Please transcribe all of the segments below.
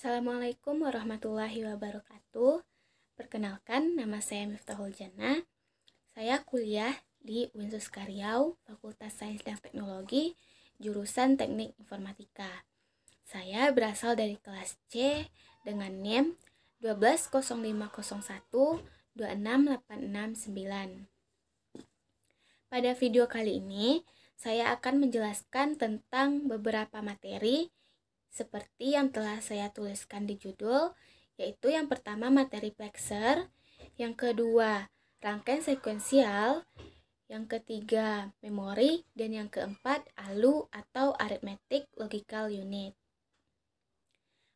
Assalamualaikum warahmatullahi wabarakatuh. Perkenalkan, nama saya Miftahul Jannah. Saya kuliah di Uinsus Karyau, Fakultas Sains dan Teknologi, jurusan Teknik Informatika. Saya berasal dari kelas C dengan NIM 120501 26869. Pada video kali ini, saya akan menjelaskan tentang beberapa materi seperti yang telah saya tuliskan di judul, yaitu yang pertama materi plexer, yang kedua rangkaian sekuensial, yang ketiga memori, dan yang keempat ALU atau Arithmetic Logical Unit.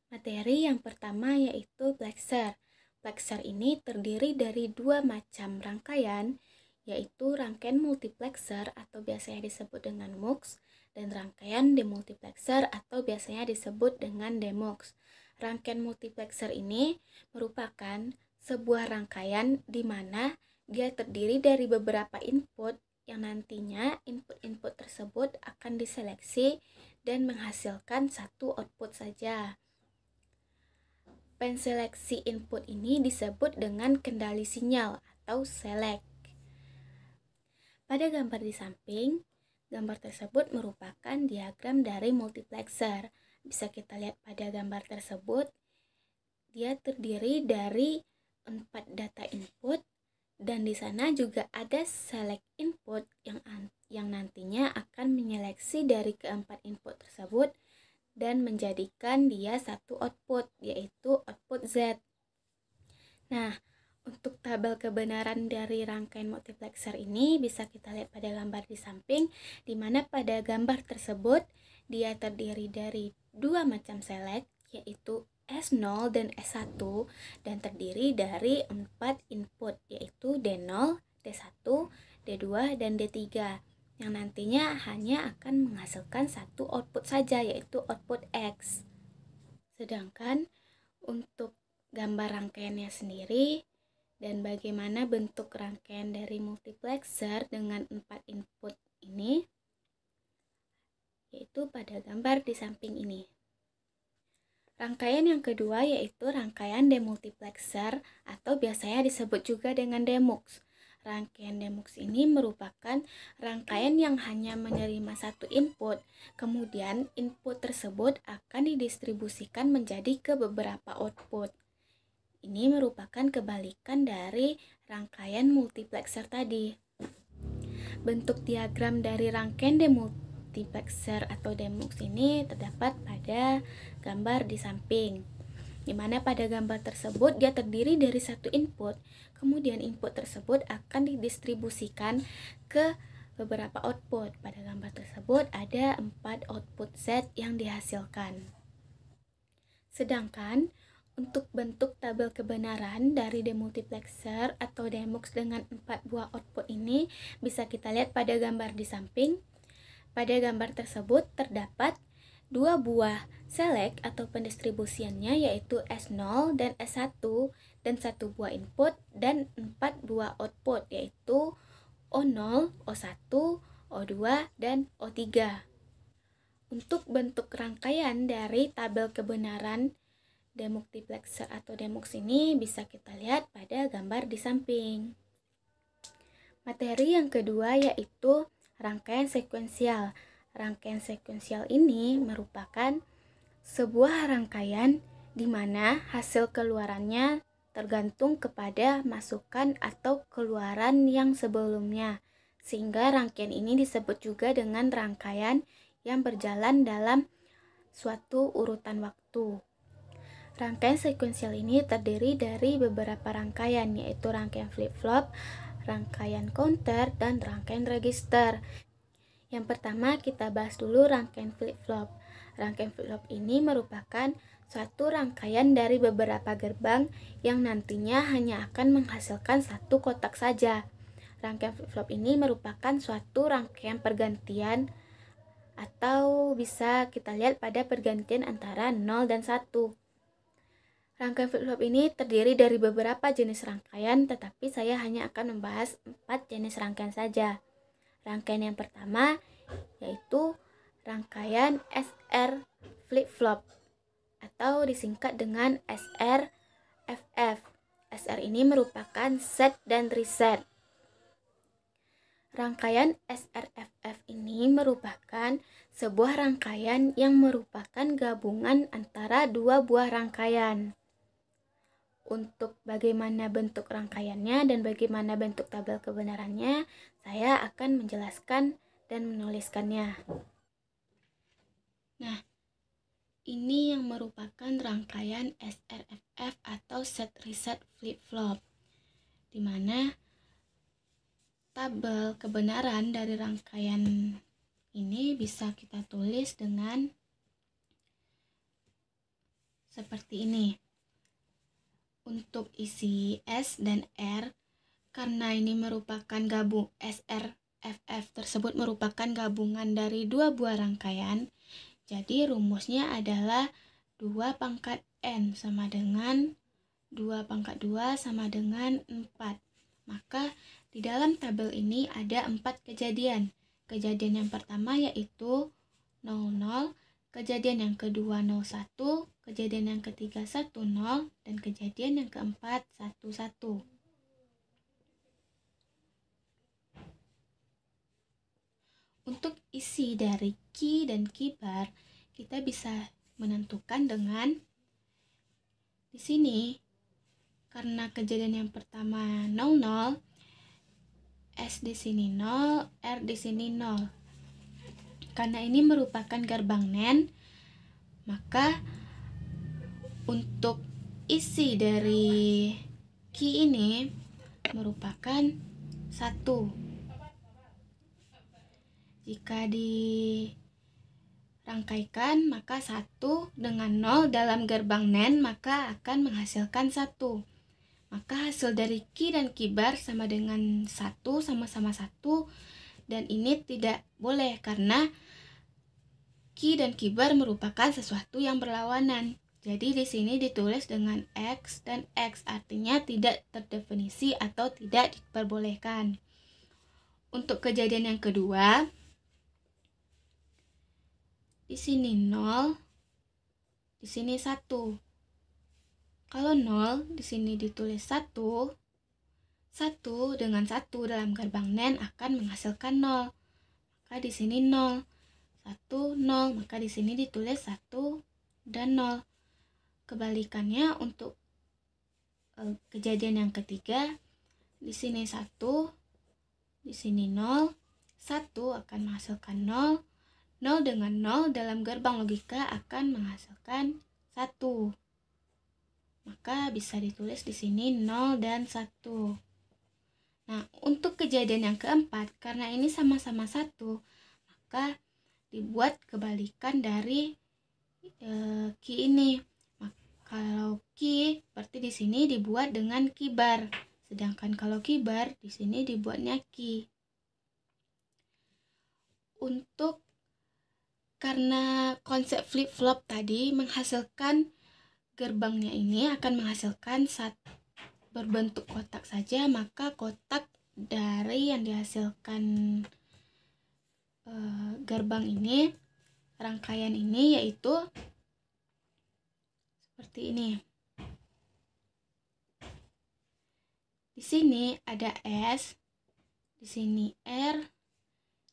Materi yang pertama yaitu plexer. Plexer ini terdiri dari dua macam rangkaian, yaitu rangkaian multiplexer atau biasanya disebut dengan MUX, dan rangkaian demultiplexer atau biasanya disebut dengan DEMUX. Rangkaian multiplexer ini merupakan sebuah rangkaian di mana dia terdiri dari beberapa input yang nantinya input-input tersebut akan diseleksi dan menghasilkan satu output saja. Penseleksi input ini disebut dengan kendali sinyal atau select. Pada gambar di samping, gambar tersebut merupakan diagram dari multiplexer. Bisa kita lihat pada gambar tersebut, dia terdiri dari 4 data input, dan di sana juga ada select input yang nantinya akan menyeleksi dari keempat input tersebut dan menjadikan dia satu output, yaitu output Z. Nah, untuk tabel kebenaran dari rangkaian multiplexer ini bisa kita lihat pada gambar di samping, di mana pada gambar tersebut dia terdiri dari dua macam select, yaitu S0 dan S1, dan terdiri dari 4 input, yaitu D0, D1, D2, dan D3, yang nantinya hanya akan menghasilkan satu output saja, yaitu output X. Sedangkan untuk gambar rangkaiannya sendiri dan bagaimana bentuk rangkaian dari multiplexer dengan 4 input ini, yaitu pada gambar di samping ini. Rangkaian yang kedua yaitu rangkaian demultiplexer atau biasanya disebut juga dengan DEMUX. Rangkaian DEMUX ini merupakan rangkaian yang hanya menerima satu input, kemudian input tersebut akan didistribusikan menjadi ke beberapa output. Ini merupakan kebalikan dari rangkaian multiplexer tadi. Bentuk diagram dari rangkaian demultiplexer atau DEMUX ini terdapat pada gambar di samping, di mana pada gambar tersebut dia terdiri dari satu input, kemudian input tersebut akan didistribusikan ke beberapa output. Pada gambar tersebut ada 4 output Z yang dihasilkan. Sedangkan untuk bentuk tabel kebenaran dari demultiplexer atau DEMUX dengan 4 buah output ini bisa kita lihat pada gambar di samping. Pada gambar tersebut terdapat 2 buah select atau pendistribusiannya yaitu S0 dan S1, dan 1 buah input dan 4 buah output yaitu O0, O1, O2, dan O3. Untuk bentuk rangkaian dari tabel kebenaran demultiplexer atau DEMUX ini bisa kita lihat pada gambar di samping. Materi yang kedua yaitu rangkaian sekuensial. Rangkaian sekuensial ini merupakan sebuah rangkaian di mana hasil keluarannya tergantung kepada masukan atau keluaran yang sebelumnya, sehingga rangkaian ini disebut juga dengan rangkaian yang berjalan dalam suatu urutan waktu. Rangkaian sekuensial ini terdiri dari beberapa rangkaian, yaitu rangkaian flip-flop, rangkaian counter, dan rangkaian register. Yang pertama kita bahas dulu rangkaian flip-flop. Rangkaian flip-flop ini merupakan suatu rangkaian dari beberapa gerbang yang nantinya hanya akan menghasilkan satu kotak saja. Rangkaian flip-flop ini merupakan suatu rangkaian pergantian atau bisa kita lihat pada pergantian antara 0 dan 1. Rangkaian flip-flop ini terdiri dari beberapa jenis rangkaian, tetapi saya hanya akan membahas 4 jenis rangkaian saja. Rangkaian yang pertama yaitu rangkaian SR flip-flop atau disingkat dengan SRFF. SR ini merupakan set dan reset. Rangkaian SRFF ini merupakan sebuah rangkaian yang merupakan gabungan antara dua buah rangkaian. Untuk bagaimana bentuk rangkaiannya dan bagaimana bentuk tabel kebenarannya, saya akan menjelaskan dan menuliskannya. Nah, ini yang merupakan rangkaian SRFF atau set reset flip flop, di mana tabel kebenaran dari rangkaian ini bisa kita tulis dengan seperti ini. Untuk isi S dan R, karena ini merupakan gabung SRFF tersebut merupakan gabungan dari dua buah rangkaian, jadi rumusnya adalah 2 pangkat N sama dengan 2 pangkat 2 sama dengan 4. Maka di dalam tabel ini ada 4 kejadian. Kejadian yang pertama yaitu 00, kejadian yang kedua 01, kejadian yang ketiga 10, dan kejadian yang keempat 11. Untuk isi dari ki dan kibar, kita bisa menentukan dengan di sini. Karena kejadian yang pertama 00, S di sini 0, R di sini 0. Karena ini merupakan gerbang NAND, maka untuk isi dari ki ini merupakan 1. Jika dirangkaikan, maka 1 dengan 0 dalam gerbang NAND maka akan menghasilkan 1. Maka hasil dari ki dan kibar sama dengan 1, sama-sama 1, dan ini tidak boleh karena ki dan kibar merupakan sesuatu yang berlawanan. Jadi di sini ditulis dengan X dan X, artinya tidak terdefinisi atau tidak diperbolehkan. Untuk kejadian yang kedua, di sini 0, di sini 1. Kalau 0 di sini ditulis 1, 1 dengan 1 dalam gerbang NAND akan menghasilkan 0. Maka di sini 0, 1, 0, maka di sini ditulis 1 dan 0. Kebalikannya untuk kejadian yang ketiga, di sini 1, di sini 0, 1 akan menghasilkan 0, 0 dengan 0 dalam gerbang logika akan menghasilkan 1. Maka bisa ditulis di sini 0 dan 1. Nah, untuk kejadian yang keempat, karena ini sama-sama 1, maka dibuat kebalikan dari ki ini. Kalau ki berarti di sini dibuat dengan kibar, sedangkan kalau kibar di sini dibuatnya ki. Untuk karena konsep flip flop tadi menghasilkan gerbangnya ini akan menghasilkan berbentuk kotak saja, maka kotak dari yang dihasilkan gerbang ini, rangkaian ini yaitu seperti ini. Di sini ada S, di sini R,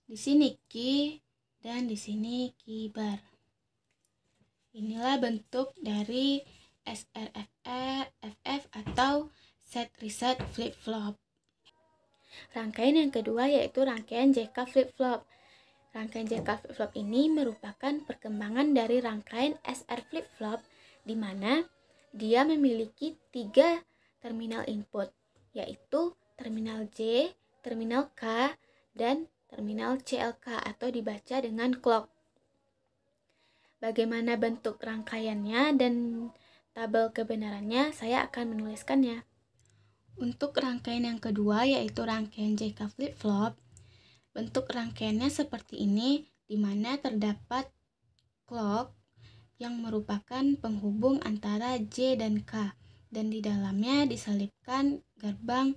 di sini ki, dan di sini kibar. Inilah bentuk dari SRFF atau set reset flip flop. Rangkaian yang kedua yaitu rangkaian JK flip flop. Rangkaian JK flip flop ini merupakan perkembangan dari rangkaian SR flip flop, di mana dia memiliki 3 terminal input, yaitu terminal J, terminal K, dan terminal CLK atau dibaca dengan clock. Bagaimana bentuk rangkaiannya dan tabel kebenarannya, saya akan menuliskannya. Untuk rangkaian yang kedua yaitu rangkaian JK flip flop, bentuk rangkaiannya seperti ini, di mana terdapat clock yang merupakan penghubung antara J dan K, dan di dalamnya diselipkan gerbang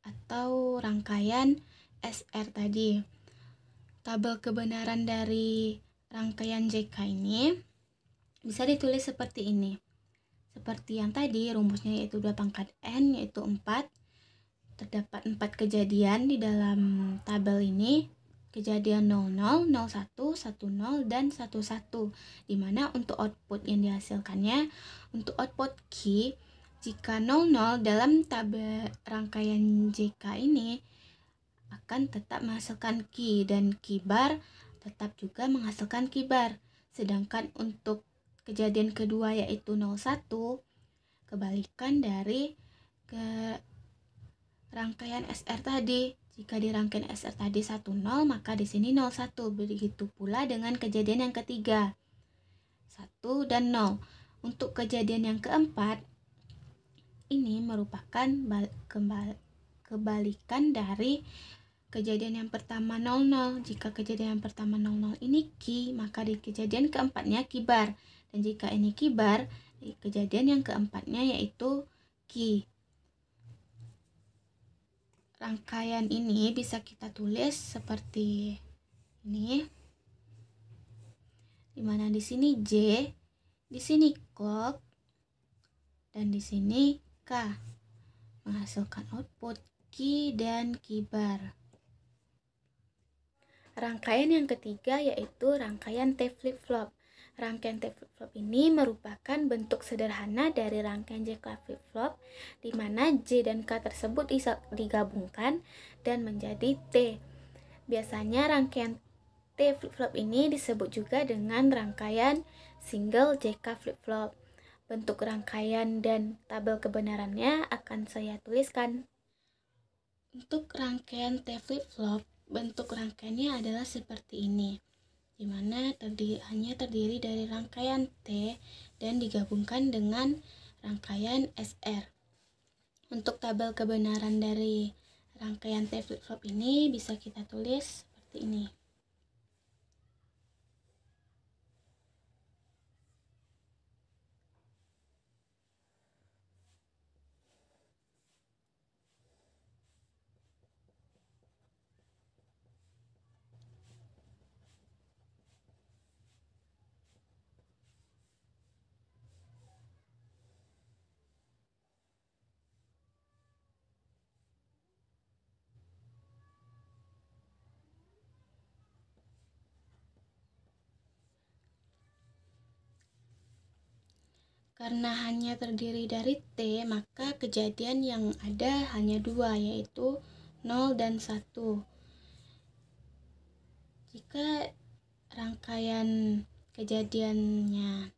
atau rangkaian SR tadi. Tabel kebenaran dari rangkaian JK ini bisa ditulis seperti ini. Seperti yang tadi, rumusnya yaitu 2 pangkat N, yaitu 4. Terdapat 4 kejadian di dalam tabel ini. Kejadian 00, 01, 10, dan 11. Dimana untuk output yang dihasilkannya, untuk output key, jika 00 dalam tabel rangkaian JK ini akan tetap menghasilkan key, dan key bar tetap juga menghasilkan key bar. Sedangkan untuk kejadian kedua yaitu 01, kebalikan dari rangkaian SR tadi. Jika di rangkaian SR tadi 10, maka di sini 01. Begitu pula dengan kejadian yang ketiga, 1 dan 0. Untuk kejadian yang keempat, ini merupakan kebalikan dari kejadian yang pertama 00. Jika kejadian yang pertama 00 ini key, maka di kejadian keempatnya key bar. Dan jika ini key bar, di kejadian yang keempatnya yaitu key. Rangkaian ini bisa kita tulis seperti ini, dimana di sini J, di sini clock, dan di sini K, menghasilkan output key dan key bar. Rangkaian yang ketiga yaitu rangkaian T flip-flop. Rangkaian T flip-flop ini merupakan bentuk sederhana dari rangkaian JK flip-flop, di mana J dan K tersebut digabungkan dan menjadi T. Biasanya rangkaian T flip-flop ini disebut juga dengan rangkaian single JK flip-flop. Bentuk rangkaian dan tabel kebenarannya akan saya tuliskan. Untuk rangkaian T flip-flop, bentuk rangkaiannya adalah seperti ini, di mana hanya terdiri dari rangkaian T dan digabungkan dengan rangkaian SR. Untuk tabel kebenaran dari rangkaian T flip-flop ini bisa kita tulis seperti ini. Karena hanya terdiri dari T, maka kejadian yang ada hanya 2, yaitu 0 dan 1. Jika rangkaian kejadiannya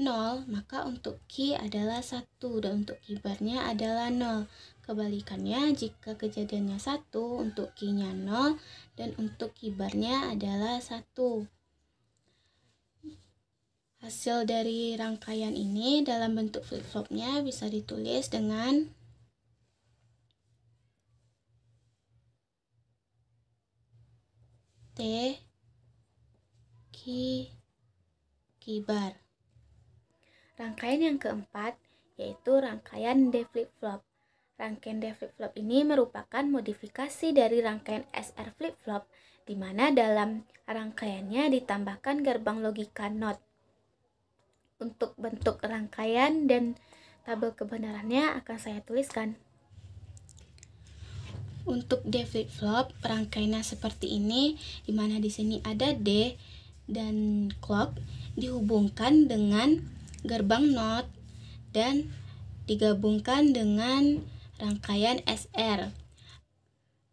0, maka untuk key adalah 1 dan untuk key barnya adalah 0. Kebalikannya, jika kejadiannya 1, untuk key-nya 0 dan untuk key barnya adalah 1. Hasil dari rangkaian ini dalam bentuk flip-flopnya bisa ditulis dengan T, key bar. Rangkaian yang keempat yaitu rangkaian D flip-flop. Rangkaian D flip-flop ini merupakan modifikasi dari rangkaian SR flip-flop, di mana dalam rangkaiannya ditambahkan gerbang logika NOT. Untuk bentuk rangkaian dan tabel kebenarannya akan saya tuliskan. Untuk D flip-flop, rangkaiannya seperti ini, di mana di sini ada D dan clock dihubungkan dengan gerbang NOT dan digabungkan dengan rangkaian SR.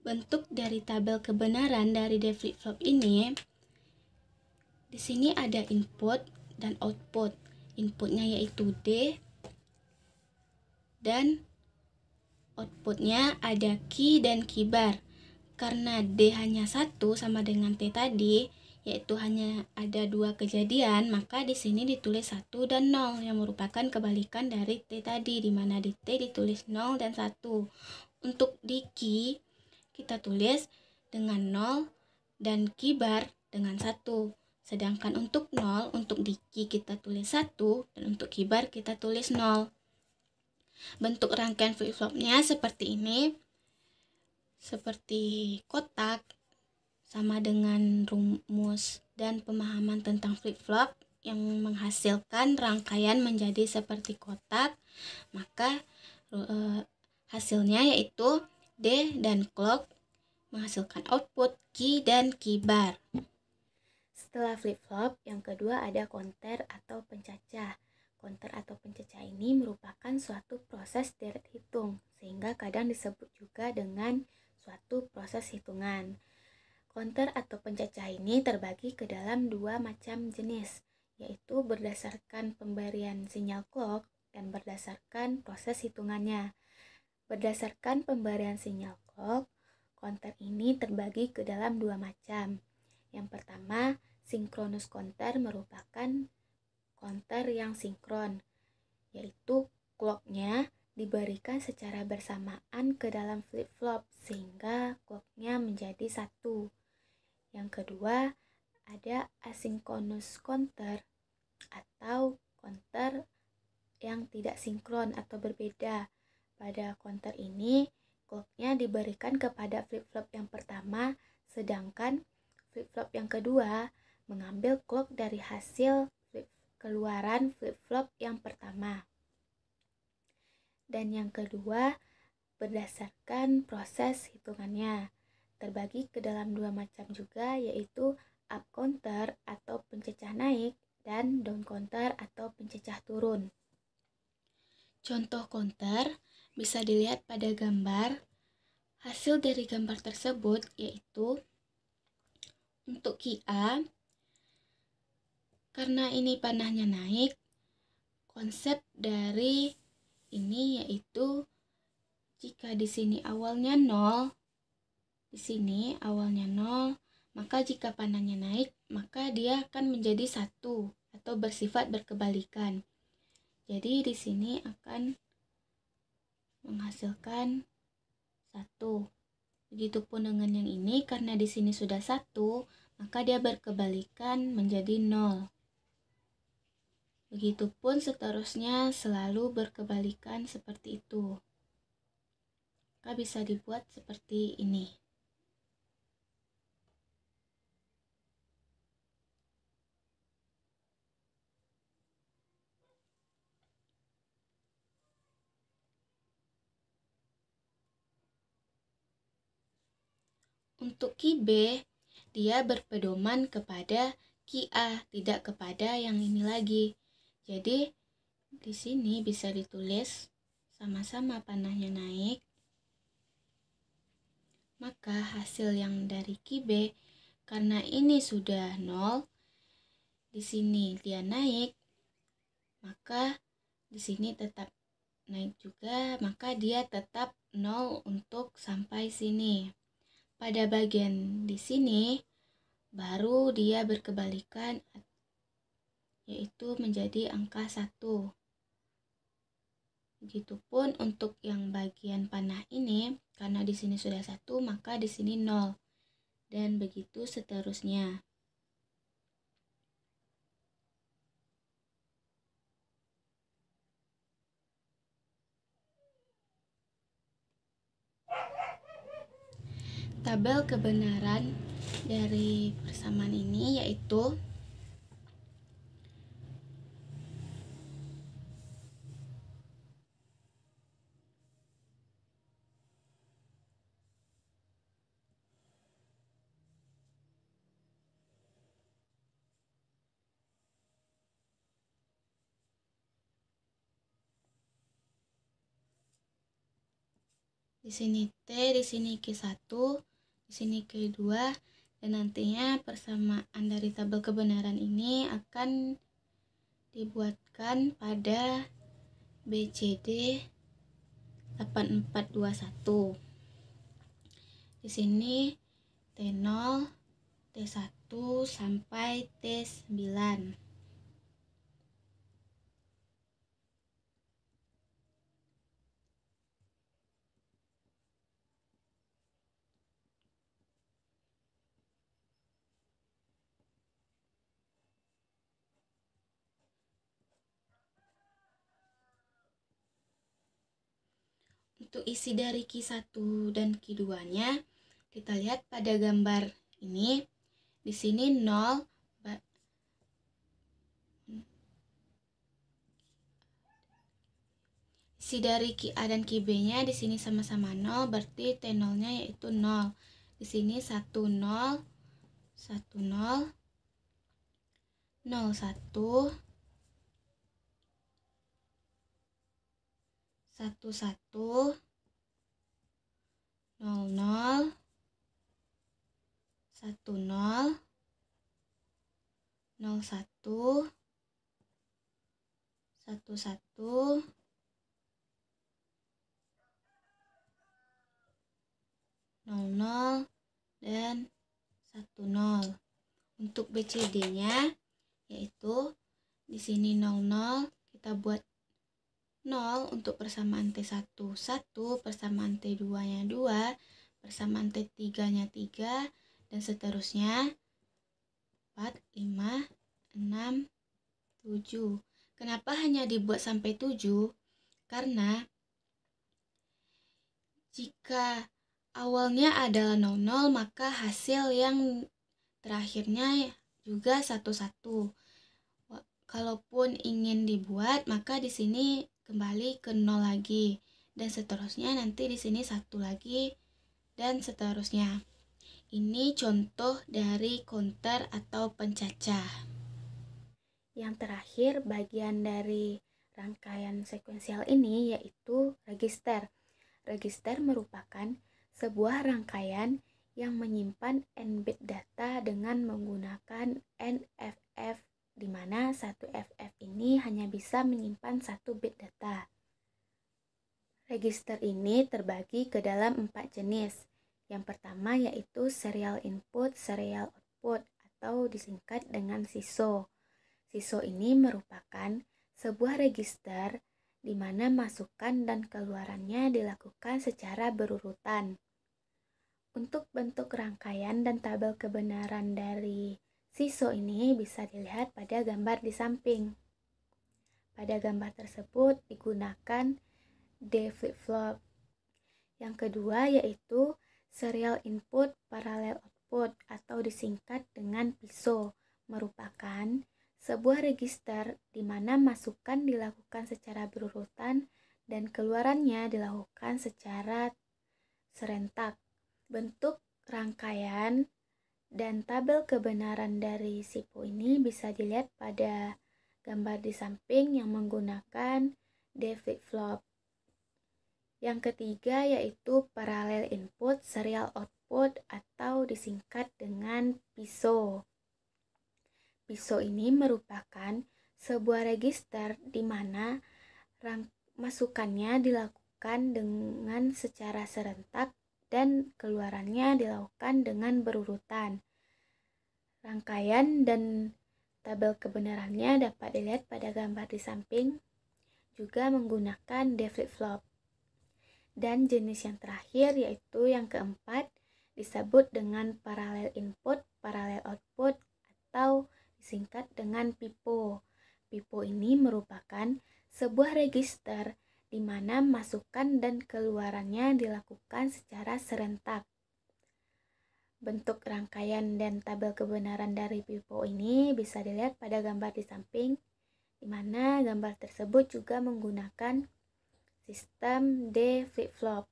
Bentuk dari tabel kebenaran dari D flip-flop ini, di sini ada input dan output. Inputnya yaitu D dan outputnya ada key dan key bar. Karena D hanya 1 sama dengan T tadi, yaitu hanya ada 2 kejadian, maka di sini ditulis 1 dan 0 yang merupakan kebalikan dari T tadi, di mana di T ditulis 0 dan 1. Untuk di key kita tulis dengan 0 dan key bar dengan 1. Sedangkan untuk 0, untuk di key kita tulis 1 dan untuk key bar kita tulis 0. Bentuk rangkaian flip-flopnya seperti ini, seperti kotak, sama dengan rumus dan pemahaman tentang flip-flop. yang menghasilkan rangkaian menjadi seperti kotak, maka hasilnya yaitu D dan clock menghasilkan output key dan key bar. Setelah flip-flop, yang kedua ada counter atau pencacah. Counter atau pencacah ini merupakan suatu proses deret hitung, sehingga kadang disebut juga dengan suatu proses hitungan. Counter atau pencacah ini terbagi ke dalam dua macam jenis, yaitu berdasarkan pemberian sinyal clock dan berdasarkan proses hitungannya. Berdasarkan pemberian sinyal clock, counter ini terbagi ke dalam dua macam. Yang pertama, synchronous counter merupakan counter yang sinkron, yaitu clocknya diberikan secara bersamaan ke dalam flip-flop sehingga clocknya menjadi satu. Yang kedua, ada asynchronous counter atau counter yang tidak sinkron atau berbeda. Pada counter ini, clocknya diberikan kepada flip-flop yang pertama, sedangkan flip-flop yang kedua mengambil clock dari hasil keluaran flip-flop yang pertama. Dan yang kedua, berdasarkan proses hitungannya, terbagi ke dalam dua macam juga, yaitu up counter atau pencecah naik dan down counter atau pencecah turun. Contoh counter bisa dilihat pada gambar. Hasil dari gambar tersebut yaitu untuk key A, karena ini panahnya naik, konsep dari ini yaitu jika di sini awalnya 0, di sini awalnya 0, maka jika panahnya naik, maka dia akan menjadi 1 atau bersifat berkebalikan. Jadi di sini akan menghasilkan 1. Begitupun dengan yang ini, karena di sini sudah 1, maka dia berkebalikan menjadi 0. Begitupun seterusnya selalu berkebalikan seperti itu. Maka bisa dibuat seperti ini. Untuk key B, dia berpedoman kepada key A, tidak kepada yang ini lagi. Jadi, di sini bisa ditulis sama-sama panahnya naik. Maka hasil yang dari key B, karena ini sudah 0, di sini dia naik, maka di sini tetap naik juga, maka dia tetap 0 untuk sampai sini. Pada bagian di sini baru dia berkebalikan, yaitu menjadi angka 1. Begitupun untuk yang bagian panah ini, karena di sini sudah 1, maka di sini 0. Dan begitu seterusnya. Tabel kebenaran dari persamaan ini yaitu di sini T, di sini Q1, di sini Q2, dan nantinya persamaan dari tabel kebenaran ini akan dibuatkan pada BCD 8421. Di sini T0, T1 sampai T9. Untuk isi dari Q1 dan Q2-nya, kita lihat pada gambar ini. Di sini 0, Si dari QA dan QB-nya di sini sama-sama 0, berarti T0-nya yaitu 0. Di sini 1 0 1 0 0 1 1 1 0 0 1 0 0 1 1 1 0 0 dan 1 0. Untuk BCD-nya yaitu di sini 0 0, kita buat 0 untuk persamaan T1 1, persamaan T2-nya 2, persamaan T3-nya 3, dan seterusnya 4, 5, 6, 7. Kenapa hanya dibuat sampai 7? Karena jika awalnya adalah 00, maka hasil yang terakhirnya juga 11. Kalaupun ingin dibuat, maka di sini kembali ke 0 lagi, dan seterusnya nanti di sini 1 lagi, dan seterusnya. Ini contoh dari counter atau pencacah. Yang terakhir, bagian dari rangkaian sekuensial ini yaitu register. Register merupakan sebuah rangkaian yang menyimpan n bit data dengan menggunakan NFF, di mana satu FF ini hanya bisa menyimpan 1 bit data. Register ini terbagi ke dalam 4 jenis. Yang pertama yaitu serial input, serial output, atau disingkat dengan SISO. SISO ini merupakan sebuah register di mana masukan dan keluarannya dilakukan secara berurutan. Untuk bentuk rangkaian dan tabel kebenaran dari SISO ini bisa dilihat pada gambar di samping. Pada gambar tersebut digunakan D flip-flop. Yang kedua yaitu serial input parallel output atau disingkat dengan PISO, merupakan sebuah register di mana masukan dilakukan secara berurutan dan keluarannya dilakukan secara serentak. Bentuk rangkaian dan tabel kebenaran dari SIPO ini bisa dilihat pada gambar di samping yang menggunakan D flip-flop. Yang ketiga yaitu parallel input serial output atau disingkat dengan PISO. PISO ini merupakan sebuah register di mana masukannya dilakukan dengan secara serentak dan keluarannya dilakukan dengan berurutan. Rangkaian dan tabel kebenarannya dapat dilihat pada gambar di samping, juga menggunakan D flip-flop. Dan jenis yang terakhir yaitu yang keempat disebut dengan parallel input, parallel output, atau disingkat dengan PIPO. PIPO ini merupakan sebuah register di mana masukan dan keluarannya dilakukan secara serentak. Bentuk rangkaian dan tabel kebenaran dari PIPO ini bisa dilihat pada gambar di samping, di mana gambar tersebut juga menggunakan sistem D flip-flop.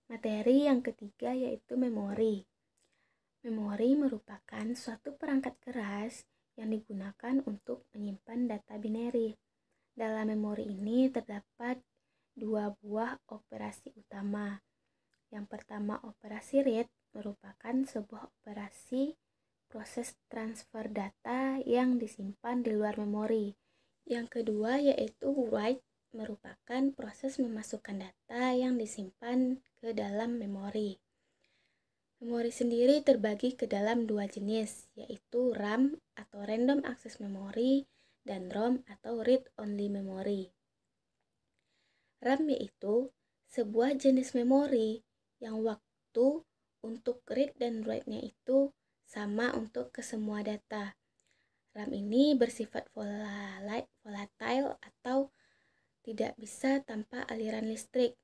Materi yang ketiga yaitu memori. Memori merupakan suatu perangkat keras yang digunakan untuk menyimpan data binary. Dalam memori ini terdapat 2 buah operasi utama. Yang pertama, operasi read merupakan sebuah operasi proses transfer data yang disimpan di luar memori. Yang kedua yaitu write merupakan proses memasukkan data yang disimpan ke dalam memori. Memori sendiri terbagi ke dalam 2 jenis, yaitu RAM atau Random Access Memory dan ROM atau Read Only Memory. RAM yaitu sebuah jenis memori yang waktu untuk read dan write-nya itu sama untuk ke semua data. RAM ini bersifat volatile atau tidak bisa tanpa aliran listrik,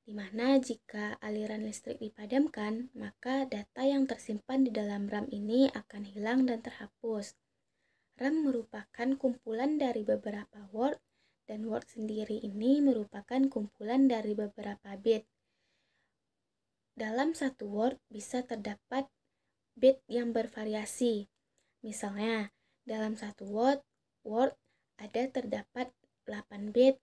di mana jika aliran listrik dipadamkan, maka data yang tersimpan di dalam RAM ini akan hilang dan terhapus. RAM merupakan kumpulan dari beberapa word Dan word sendiri ini merupakan kumpulan dari beberapa bit. Dalam satu word bisa terdapat bit yang bervariasi. Misalnya, dalam satu word ada terdapat 8 bit,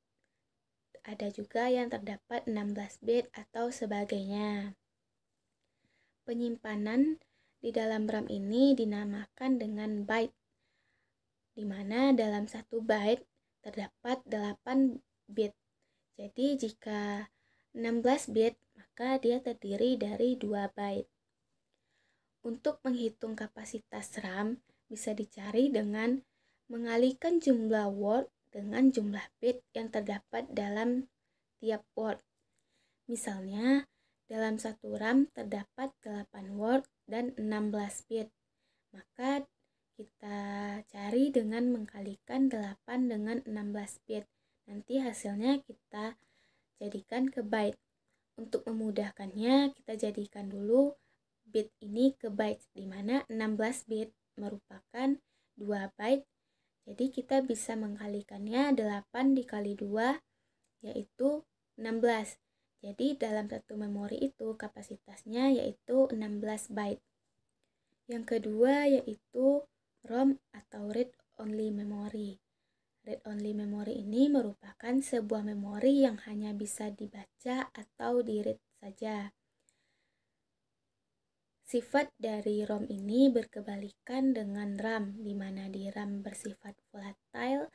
ada juga yang terdapat 16 bit atau sebagainya. Penyimpanan di dalam RAM ini dinamakan dengan byte, di mana dalam satu byte terdapat 8 bit. Jadi jika 16 bit, maka dia terdiri dari 2 byte. Untuk menghitung kapasitas RAM bisa dicari dengan mengalihkan jumlah word dengan jumlah bit yang terdapat dalam tiap word. Misalnya, dalam satu RAM terdapat 8 word dan 16 bit. Maka kita cari dengan mengkalikan 8 dengan 16 bit. Nanti hasilnya kita jadikan ke byte. Untuk memudahkannya, kita jadikan dulu bit ini ke byte, di mana 16 bit merupakan 2 byte. Jadi kita bisa mengkalikannya 8 dikali 2 yaitu 16. Jadi dalam satu memori itu kapasitasnya yaitu 16 byte. Yang kedua yaitu ROM atau read only memory. Read only memory ini merupakan sebuah memori yang hanya bisa dibaca atau di-read saja. Sifat dari ROM ini berkebalikan dengan RAM, di mana di RAM bersifat volatile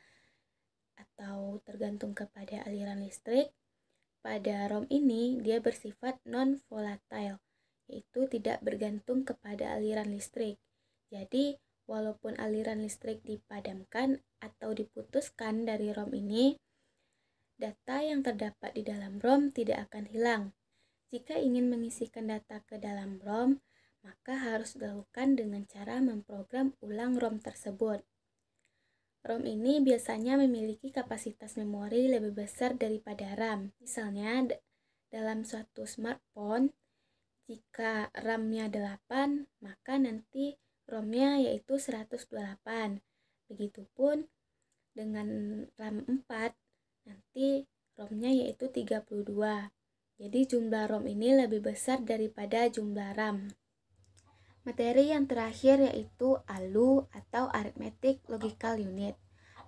atau tergantung kepada aliran listrik. Pada ROM ini dia bersifat non-volatile, yaitu tidak bergantung kepada aliran listrik. Jadi, walaupun aliran listrik dipadamkan atau diputuskan dari ROM ini, data yang terdapat di dalam ROM tidak akan hilang. Jika ingin mengisikan data ke dalam ROM, maka harus dilakukan dengan cara memprogram ulang ROM tersebut. ROM ini biasanya memiliki kapasitas memori lebih besar daripada RAM. Misalnya, dalam suatu smartphone, jika RAM-nya 8, maka nanti ROM-nya yaitu 128. Begitupun dengan RAM 4, nanti ROM-nya yaitu 32. Jadi jumlah ROM ini lebih besar daripada jumlah RAM. Materi yang terakhir yaitu ALU atau Arithmetic Logical Unit.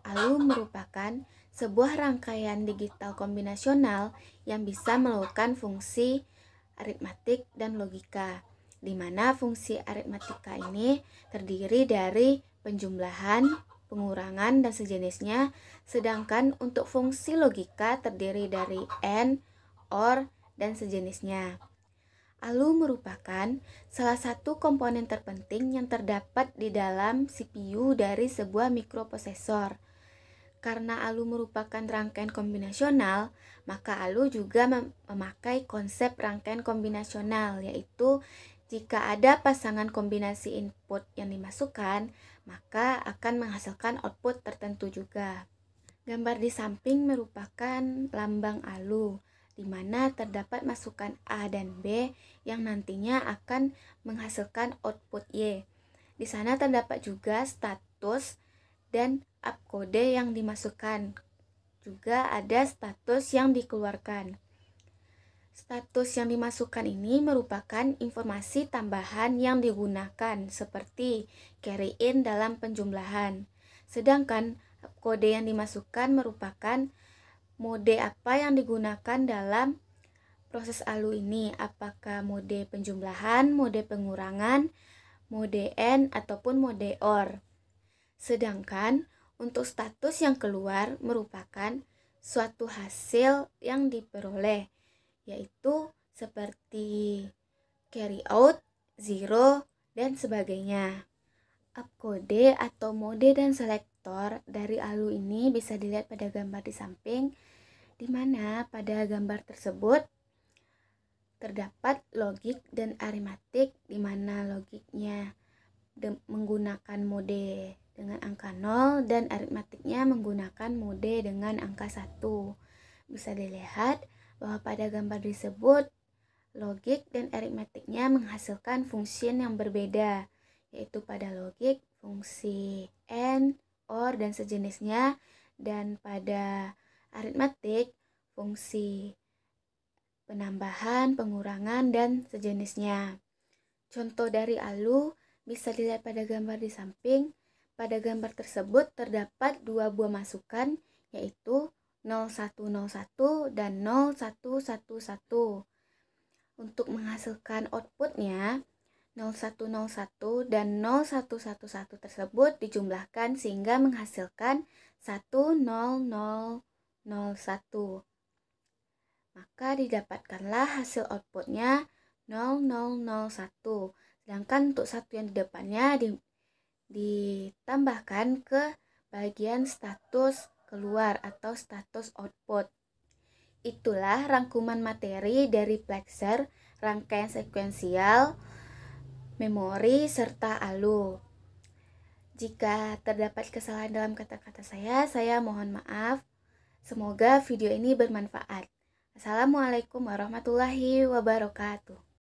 ALU merupakan sebuah rangkaian digital kombinasional yang bisa melakukan fungsi aritmatik dan logika, di mana fungsi aritmatika ini terdiri dari penjumlahan, pengurangan, dan sejenisnya, sedangkan untuk fungsi logika terdiri dari AND, OR, dan sejenisnya. ALU merupakan salah satu komponen terpenting yang terdapat di dalam CPU dari sebuah mikroprosesor. Karena ALU merupakan rangkaian kombinasional, maka ALU juga memakai konsep rangkaian kombinasional, yaitu jika ada pasangan kombinasi input yang dimasukkan, maka akan menghasilkan output tertentu juga. Gambar di samping merupakan lambang ALU, di mana terdapat masukan A dan B yang nantinya akan menghasilkan output Y. Di sana terdapat juga status dan upcode yang dimasukkan. Juga ada status yang dikeluarkan. Status yang dimasukkan ini merupakan informasi tambahan yang digunakan seperti carry in dalam penjumlahan. Sedangkan upcode yang dimasukkan merupakan mode apa yang digunakan dalam proses ALU ini, apakah mode penjumlahan, mode pengurangan, mode AND, ataupun mode OR. Sedangkan untuk status yang keluar merupakan suatu hasil yang diperoleh, yaitu seperti carry out, zero, dan sebagainya. Upcode atau mode dan selektor dari ALU ini bisa dilihat pada gambar di samping, di mana pada gambar tersebut terdapat logik dan aritmatik, di mana logiknya menggunakan mode dengan angka 0 dan aritmatiknya menggunakan mode dengan angka 1. Bisa dilihat bahwa pada gambar tersebut logik dan aritmatiknya menghasilkan fungsi yang berbeda, yaitu pada logik fungsi AND, OR, dan sejenisnya, dan pada aritmatik, fungsi, penambahan, pengurangan, dan sejenisnya. Contoh dari ALU bisa dilihat pada gambar di samping. Pada gambar tersebut terdapat dua buah masukan, yaitu 0101 dan 0111. Untuk menghasilkan outputnya, 0101 dan 0111 tersebut dijumlahkan sehingga menghasilkan 10001. Maka didapatkanlah hasil outputnya 0001. Sedangkan untuk satu yang di depannya ditambahkan ke bagian status keluar atau status output. Itulah rangkuman materi dari Plexer, rangkaian sekuensial, memori, serta ALU. Jika terdapat kesalahan dalam kata-kata saya mohon maaf. Semoga video ini bermanfaat. Assalamualaikum warahmatullahi wabarakatuh.